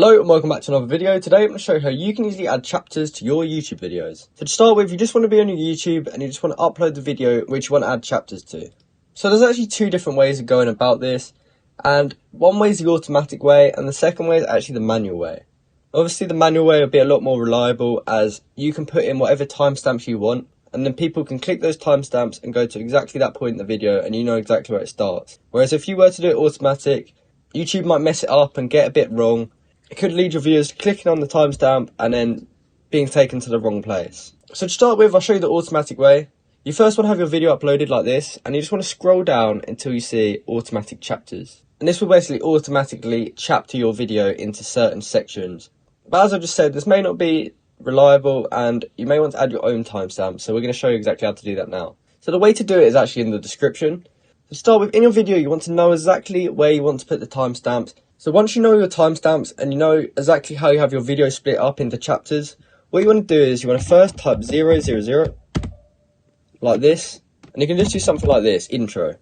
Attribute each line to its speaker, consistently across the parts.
Speaker 1: Hello and welcome back to another video. Today I'm going to show you how you can easily add chapters to your YouTube videos. So to start with, you just want to be on your YouTube and you just want to upload the video which you want to add chapters to. So there's actually two different ways of going about this, and one way is the automatic way and the second way is actually the manual way. Obviously the manual way will be a lot more reliable as you can put in whatever timestamps you want and then people can click those timestamps and go to exactly that point in the video and you know exactly where it starts. Whereas if you were to do it automatic, YouTube might mess it up and get a bit wrong. It could lead your viewers to clicking on the timestamp and then being taken to the wrong place. So to start with, I'll show you the automatic way. You first want to have your video uploaded like this, and you just want to scroll down until you see automatic chapters. And this will basically automatically chapter your video into certain sections. But as I just said, this may not be reliable and you may want to add your own timestamp, so we're going to show you exactly how to do that now. So the way to do it is actually in the description. To start with, in your video, you want to know exactly where you want to put the timestamps. So once you know your timestamps and you know exactly how you have your video split up into chapters, what you want to do is you want to first type 000 like this, and you can just do something like this, intro.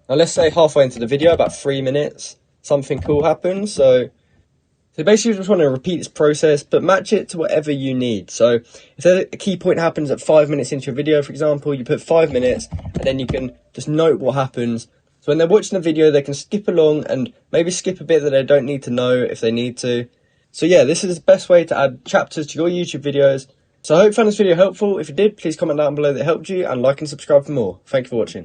Speaker 1: Now let's say halfway into the video, about 3 minutes, something cool happens. So basically you just want to repeat this process, but match it to whatever you need. So if a key point happens at 5 minutes into your video, for example, you put 5 minutes and then you can just note what happens. So when they're watching the video, they can skip along and maybe skip a bit that they don't need to know if they need to. So yeah, this is the best way to add chapters to your YouTube videos. So I hope you found this video helpful. If you did, please comment down below that it helped you and like and subscribe for more. Thank you for watching.